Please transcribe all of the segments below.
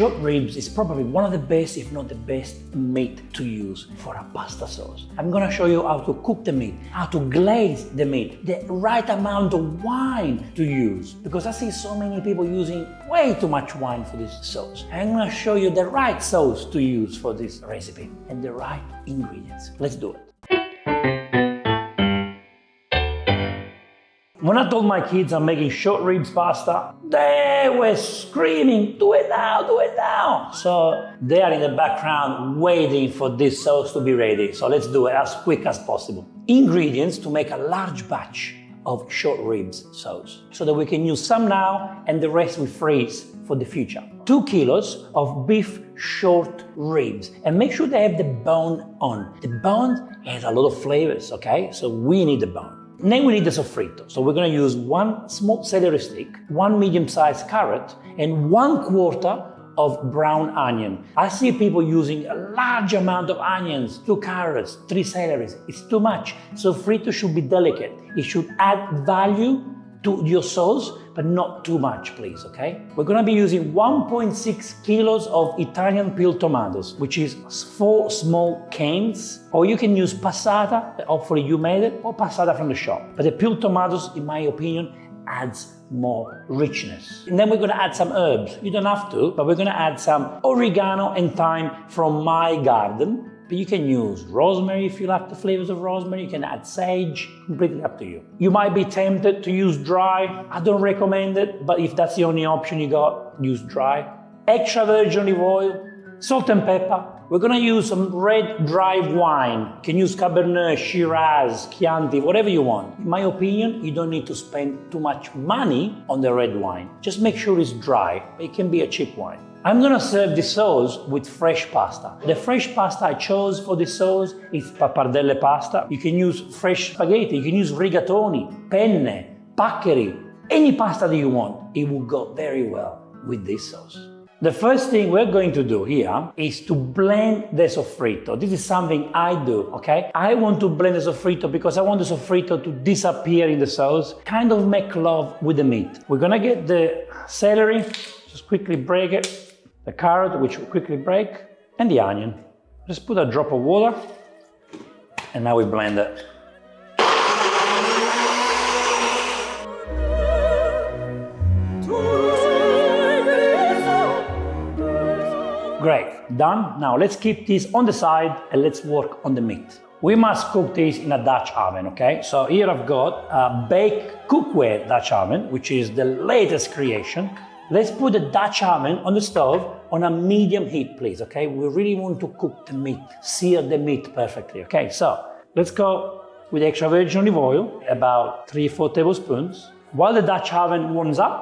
short ribs is probably one of the best, if not the best, meat to use for a pasta sauce. I'm gonna show you how to cook the meat, how to glaze the meat, the right amount of wine to use, because I see so many people using way too much wine for this sauce. I'm gonna show you the right sauce to use for this recipe and the right ingredients. Let's do it. When I told my kids I'm making short ribs pasta, they were screaming, do it now, do it now. So they are in the background waiting for this sauce to be ready. So let's do it as quick as possible. Ingredients to make a large batch of short ribs sauce, so that we can use some now and the rest we freeze for the future. 2 kilos of beef short ribs, and make sure they have the bone on. The bone has a lot of flavors, okay? So we need the bone. Then we need the soffritto. So we're gonna use 1 small celery stick, 1 medium-sized carrot, and 1/4 of brown onion. I see people using a large amount of onions, 2 carrots, 3 celeries. It's too much. Soffritto should be delicate. It should add value to your sauce, but not too much, please, okay? We're gonna be using 1.6 kilos of Italian peeled tomatoes, which is 4 small cans, or you can use passata, hopefully you made it, or passata from the shop. But the peeled tomatoes, in my opinion, adds more richness. And then we're gonna add some herbs. You don't have to, but we're gonna add some oregano and thyme from my garden. But you can use rosemary if you like the flavors of rosemary. You can add sage, completely up to you. You might be tempted to use dry. I don't recommend it, but if that's the only option you got, use dry. Extra virgin olive oil, salt and pepper. We're gonna use some red dry wine. You can use Cabernet, Shiraz, Chianti, whatever you want. In my opinion, you don't need to spend too much money on the red wine. Just make sure it's dry. It can be a cheap wine. I'm gonna serve this sauce with fresh pasta. The fresh pasta I chose for this sauce is pappardelle pasta. You can use fresh spaghetti, you can use rigatoni, penne, paccheri, any pasta that you want. It will go very well with this sauce. The first thing we're going to do here is to blend the soffritto. This is something I do, okay? I want to blend the soffritto because I want the soffritto to disappear in the sauce, kind of make love with the meat. We're gonna get the celery, just quickly break it, the carrot, which will quickly break, and the onion. Just put a drop of water, and now we blend it. Great, done. Now let's keep this on the side and let's work on the meat. We must cook this in a Dutch oven, okay? So here I've got a bake cookware Dutch oven, which is the latest creation. Let's put the Dutch oven on the stove on a medium heat, please, okay? We really want to cook the meat, sear the meat perfectly, okay? So let's go with extra virgin olive oil, about 3-4 tablespoons. While the Dutch oven warms up,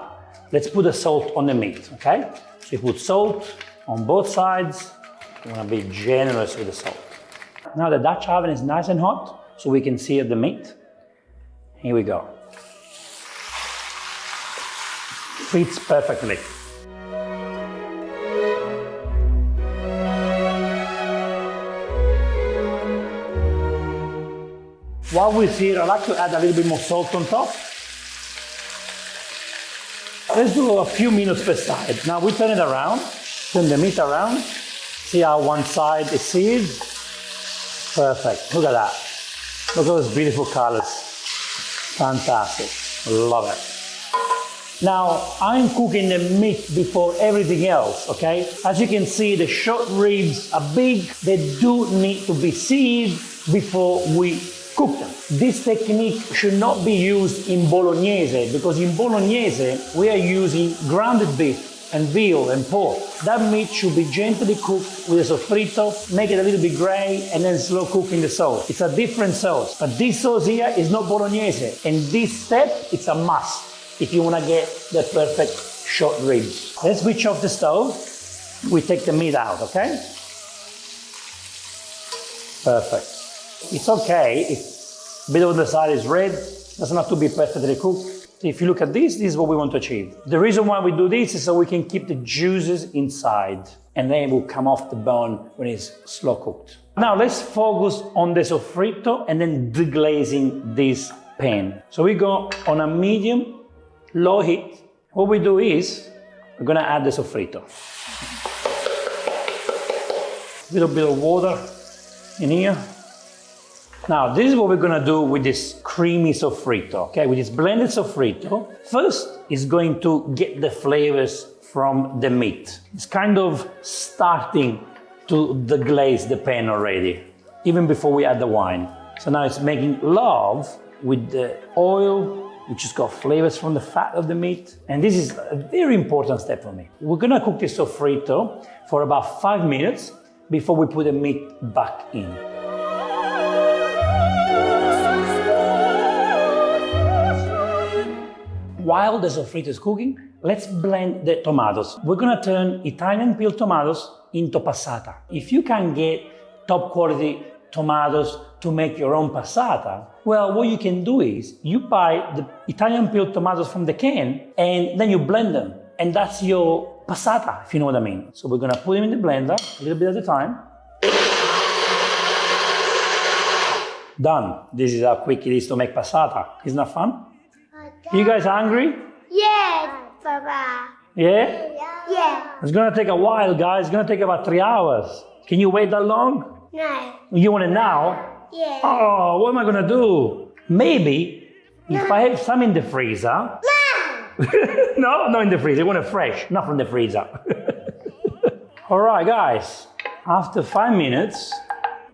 let's put the salt on the meat, okay? So you put salt on both sides. You wanna be generous with the salt. Now the Dutch oven is nice and hot, so we can sear the meat. Here we go. Fits perfectly. While we're here, I like to add a little bit more salt on top. Let's do a few minutes per side. Now we turn it around, turn the meat around. See how one side is seared? Perfect, look at that. Look at those beautiful colors. Fantastic, love it. Now, I'm cooking the meat before everything else, okay? As you can see, the short ribs are big. They do need to be seared before we cook them. This technique should not be used in bolognese, because in bolognese, we are using grounded beef and veal and pork. That meat should be gently cooked with a soffritto, make it a little bit gray, and then slow cook in the sauce. It's a different sauce, but this sauce here is not bolognese, and this step, it's a must if you want to get the perfect short ribs. Let's switch off the stove. We take the meat out, okay? Perfect. It's okay if a bit of the side is red, doesn't have to be perfectly cooked. If you look at this is what we want to achieve. The reason why we do this is so we can keep the juices inside, and then it will come off the bone when it's slow cooked. Now let's focus on the soffritto and then deglazing this pan. So we go on a medium, low heat. What we do is we're gonna add the soffritto. A little bit of water in here. Now, this is what we're gonna do with this creamy soffritto, okay? With this blended soffritto, first it's going to get the flavors from the meat. It's kind of starting to deglaze the pan already, even before we add the wine. So now it's making love with the oil, which has got flavors from the fat of the meat. And this is a very important step for me. We're gonna cook this soffritto for about 5 minutes before we put the meat back in. While the soffritto is cooking, let's blend the tomatoes. We're gonna turn Italian peeled tomatoes into passata. If you can get top quality tomatoes to make your own passata, well, what you can do is you buy the Italian peeled tomatoes from the can and then you blend them. And that's your passata, if you know what I mean. So we're gonna put them in the blender, a little bit at a time. Done. This is how quick it is to make passata. Isn't that fun? You guys hungry? Yes, Papa. Yeah? Yeah. It's gonna take a while, guys. It's gonna take about 3 hours. Can you wait that long? No. You want it now? Yeah. Oh, what am I gonna do? Maybe if I have some in the freezer. No. No, not in the freezer. I want it fresh, not from the freezer. All right, guys. After 5 minutes,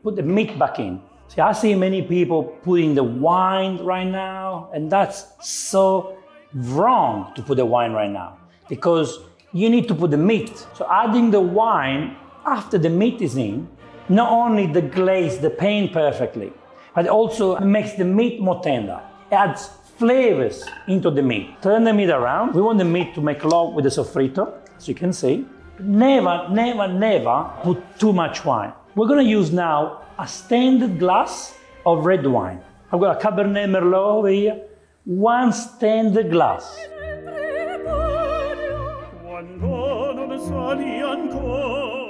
put the meat back in. See, I see many people putting the wine right now, and that's so wrong to put the wine right now because you need to put the meat. So adding the wine after the meat is in not only deglaze the pan perfectly, but also makes the meat more tender. It adds flavors into the meat. Turn the meat around. We want the meat to make love with the soffritto, as you can see. Never, never, never put too much wine. We're gonna use now a standard glass of red wine. I've got a Cabernet Merlot over here. 1 standard glass.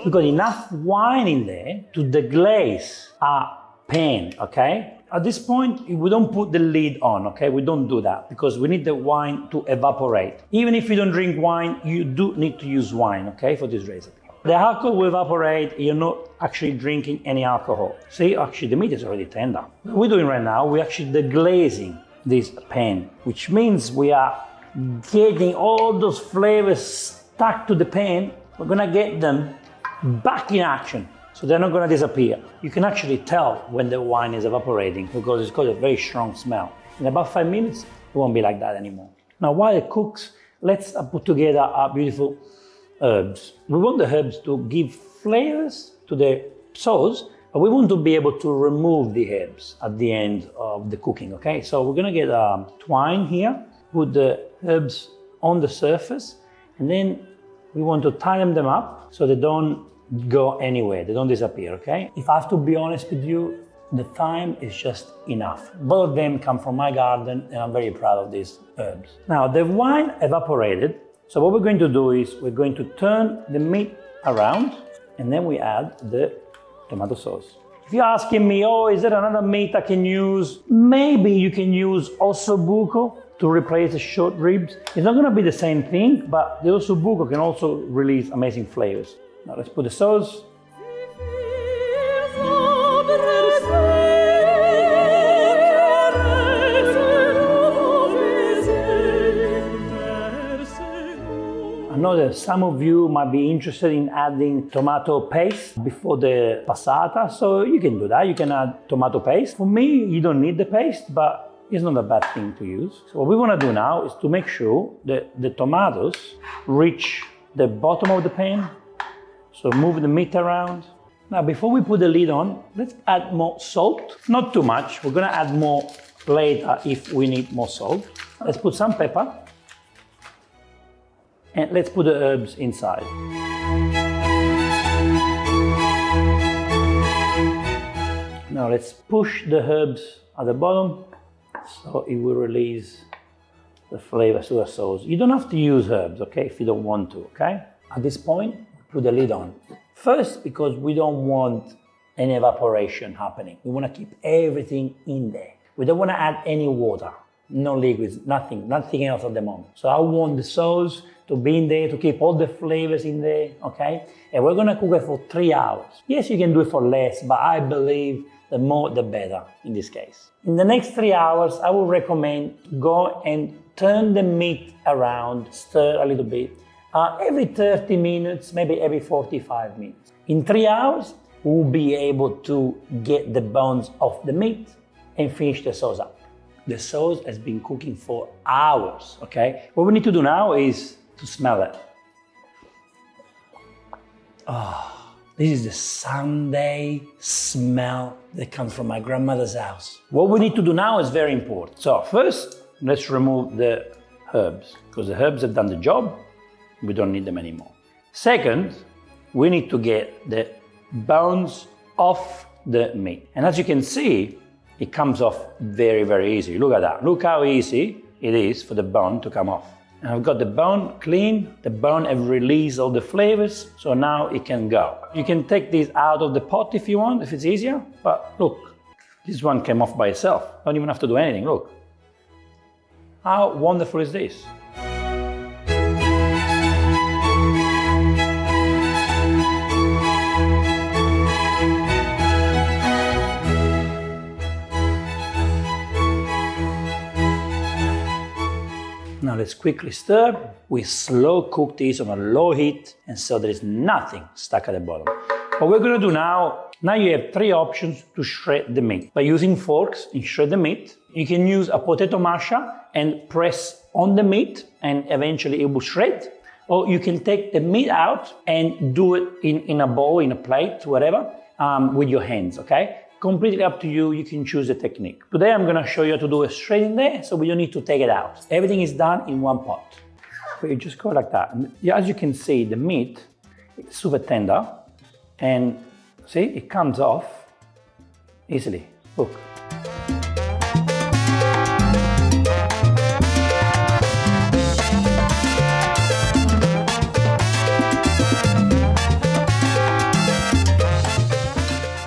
We've got enough wine in there to deglaze our pan, okay? At this point, we don't put the lid on, okay? We don't do that because we need the wine to evaporate. Even if you don't drink wine, you do need to use wine, okay, for this recipe. The alcohol will evaporate, you're not actually drinking any alcohol. See, actually the meat is already tender. What we're doing right now, we're actually deglazing this pan, which means we are getting all those flavors stuck to the pan. We're gonna get them back in action, so they're not gonna disappear. You can actually tell when the wine is evaporating because it's got a very strong smell. In about 5 minutes, it won't be like that anymore. Now, while it cooks, let's put together our beautiful herbs. We want the herbs to give flavors to the sauce, but we want to be able to remove the herbs at the end of the cooking, okay? So we're gonna get twine here, put the herbs on the surface, and then we want to tie them up so they don't go anywhere, they don't disappear, okay? If I have to be honest with you, the thyme is just enough. Both of them come from my garden and I'm very proud of these herbs. Now the wine evaporated, so what we're going to do is we're going to turn the meat around and then we add the tomato sauce. If you're asking me, oh, is there another meat I can use? Maybe you can use ossobuco to replace the short ribs. It's not gonna be the same thing, but the ossobuco can also release amazing flavors. Now let's put the sauce. I know that some of you might be interested in adding tomato paste before the passata, so you can do that. You can add tomato paste. For me, you don't need the paste, but it's not a bad thing to use. So what we want to do now is to make sure that the tomatoes reach the bottom of the pan. So move the meat around. Now, before we put the lid on, let's add more salt. Not too much. We're going to add more later if we need more salt. Let's put some pepper. And let's put the herbs inside. Now let's push the herbs at the bottom so it will release the flavors to the sauce. You don't have to use herbs, okay, if you don't want to, okay? At this point, put the lid on. First, because we don't want any evaporation happening. We want to keep everything in there. We don't want to add any water. no liquids, nothing else at the moment. So I want the sauce to be in there, to keep all the flavors in there, okay? And we're gonna cook it for 3 hours. Yes, you can do it for less, but I believe the more the better in this case. In the next 3 hours, I would recommend go and turn the meat around, stir a little bit, every 30 minutes, maybe every 45 minutes. In 3 hours, we'll be able to get the bones off the meat and finish the sauce up. The sauce has been cooking for hours, okay? What we need to do now is to smell it. Oh, this is the Sunday smell that comes from my grandmother's house. What we need to do now is very important. So first, let's remove the herbs, because the herbs have done the job. We don't need them anymore. Second, we need to get the bones off the meat. And as you can see, it comes off very, very easy. Look at that. Look how easy it is for the bone to come off. And I've got the bone clean. The bone have released all the flavors, so now it can go. You can take this out of the pot if you want, if it's easier. But look, this one came off by itself. Don't even have to do anything, look. How wonderful is this? Now let's quickly stir. We slow cook this on a low heat, and so there is nothing stuck at the bottom. What we're gonna do now you have 3 options to shred the meat. By using forks and shred the meat, you can use a potato masher and press on the meat and eventually it will shred. Or you can take the meat out and do it in a bowl, in a plate, whatever, with your hands, okay? Completely up to you, you can choose the technique. Today I'm gonna show you how to do it straight in there, so we don't need to take it out. Everything is done in one pot. So you just go like that. And as you can see, the meat is super tender, and see, it comes off easily. Look.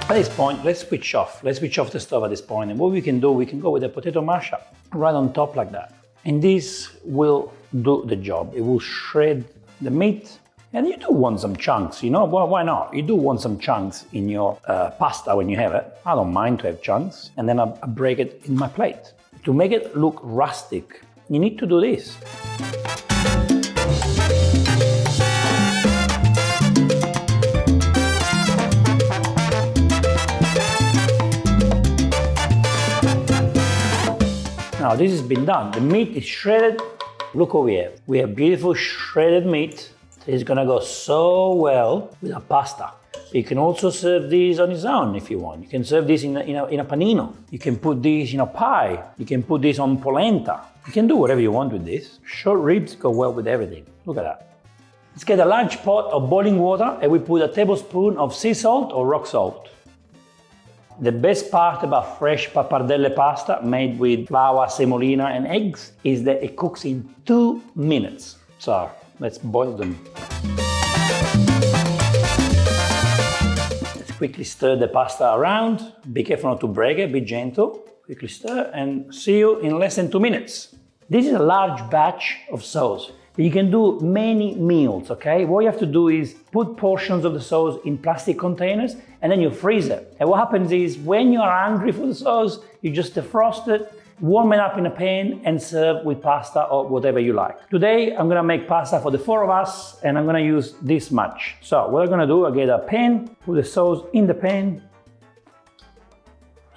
At this point, let's switch off. Let's switch off the stove at this point. And what we can do, we can go with a potato masher right on top like that. And this will do the job. It will shred the meat. And you do want some chunks, you know? Well, why not? You do want some chunks in your pasta when you have it. I don't mind to have chunks. And then I break it in my plate. To make it look rustic, you need to do this. Now this has been done. The meat is shredded. Look what we have. We have beautiful shredded meat. It's gonna go so well with a pasta. You can also serve these on its own if you want. You can serve this in a panino. You can put this in a pie. You can put this on polenta. You can do whatever you want with this. Short ribs go well with everything. Look at that. Let's get a large pot of boiling water and we put a tablespoon of sea salt or rock salt. The best part about fresh pappardelle pasta made with flour, semolina and eggs is that it cooks in 2 minutes. So let's boil them. Let's quickly stir the pasta around. Be careful not to break it, be gentle. Quickly stir and see you in less than 2 minutes. This is a large batch of sauce. You can do many meals, okay? What you have to do is put portions of the sauce in plastic containers and then you freeze it. And what happens is when you are hungry for the sauce, you just defrost it, warm it up in a pan and serve with pasta or whatever you like. Today, I'm gonna make pasta for the 4 of us and I'm gonna use this much. So what I'm gonna do, I get a pan, put the sauce in the pan.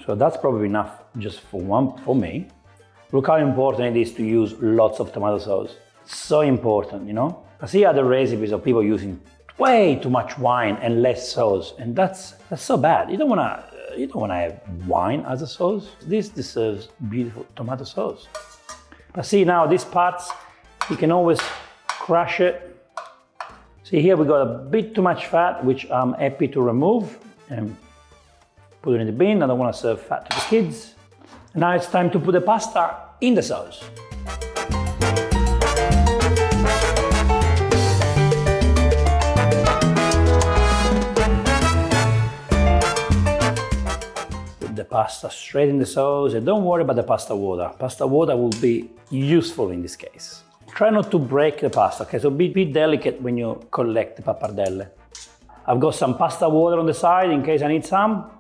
So that's probably enough just for me. Look how important it is to use lots of tomato sauce. So important, you know? I see other recipes of people using way too much wine and less sauce, and that's so bad. You don't wanna have wine as a sauce. This deserves beautiful tomato sauce. But see now these parts, you can always crush it. See here we got a bit too much fat, which I'm happy to remove and put it in the bin. I don't want to serve fat to the kids. And now it's time to put the pasta in the sauce. pasta straight in the sauce, and don't worry about the pasta water. Pasta water will be useful in this case. Try not to break the pasta, okay? So be delicate when you collect the pappardelle. I've got some pasta water on the side in case I need some.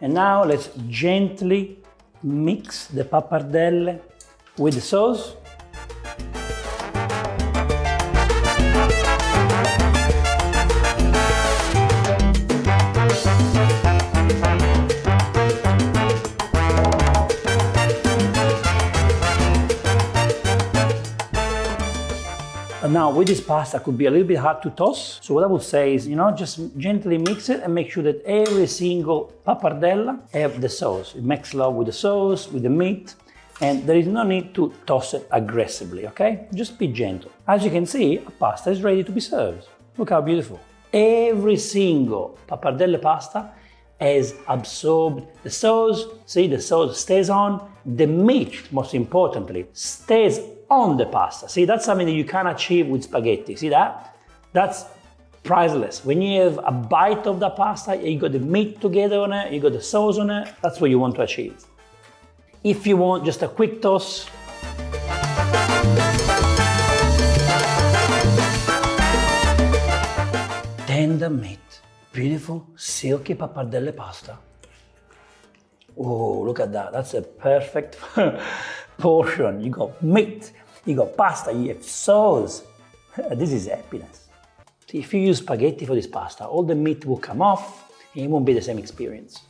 And now let's gently mix the pappardelle with the sauce. Now with this pasta could be a little bit hard to toss. So what I would say is, just gently mix it and make sure that every single pappardelle have the sauce. It makes love with the sauce, with the meat, and there is no need to toss it aggressively, okay? Just be gentle. As you can see, a pasta is ready to be served. Look how beautiful. Every single pappardelle pasta has absorbed the sauce. See, the sauce stays on. The meat, most importantly, stays on the pasta. See, that's something that you can't achieve with spaghetti. See that? That's priceless. When you have a bite of the pasta, you got the meat together on it, you got the sauce on it, that's what you want to achieve. If you want just a quick toss, tender meat, beautiful silky pappardelle pasta. Oh, look at that. That's a perfect portion. You got meat, you got pasta, you have sauce. This is happiness. See, if you use spaghetti for this pasta, all the meat will come off and it won't be the same experience.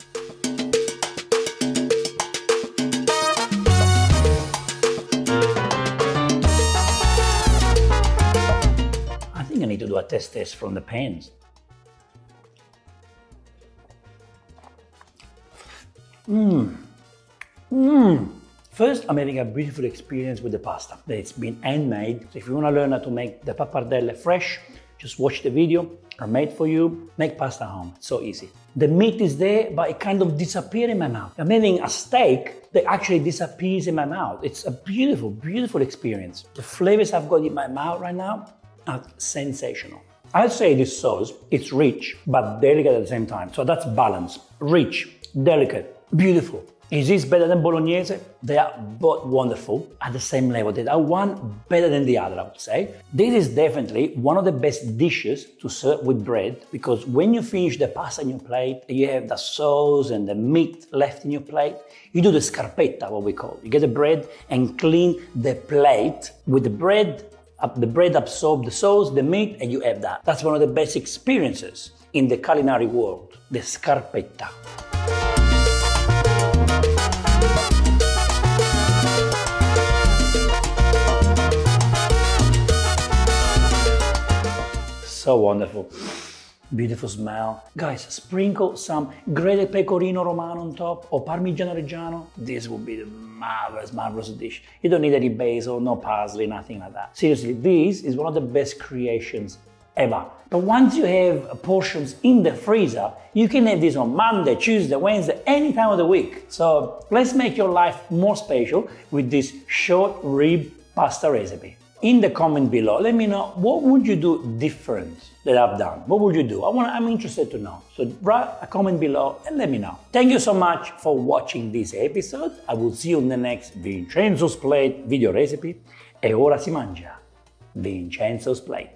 I think I need to do a test from the pans. First, I'm having a beautiful experience with the pasta. It's been handmade. So if you want to learn how to make the pappardelle fresh, just watch the video. Are made for you. Make pasta home. It's so easy. The meat is there, but it kind of disappears in my mouth. I'm having a steak that actually disappears in my mouth. It's a beautiful, beautiful experience. The flavors I've got in my mouth right now are sensational. I'd say this sauce, it's rich, but delicate at the same time. So that's balance. Rich, delicate, beautiful. Is this better than bolognese? They are both wonderful at the same level. They are one better than the other, I would say. This is definitely one of the best dishes to serve with bread, because when you finish the pasta in your plate, you have the sauce and the meat left in your plate. You do the scarpetta, what we call. You get the bread and clean the plate with the bread. The bread absorbs the sauce, the meat, and you have that. That's one of the best experiences in the culinary world, the scarpetta. So wonderful. Beautiful smell. Guys, sprinkle some grated pecorino romano on top or parmigiano reggiano. This will be the marvelous, marvelous dish. You don't need any basil, no parsley, nothing like that. Seriously, this is one of the best creations ever. But once you have portions in the freezer, you can have this on Monday, Tuesday, Wednesday, any time of the week. So let's make your life more special with this short rib pasta recipe. In the comment below, let me know what would you do different that I've done. What would you do? I'm interested to know. So write a comment below and let me know. Thank you so much for watching this episode. I will see you in the next Vincenzo's Plate video recipe. E ora si mangia. Vincenzo's Plate.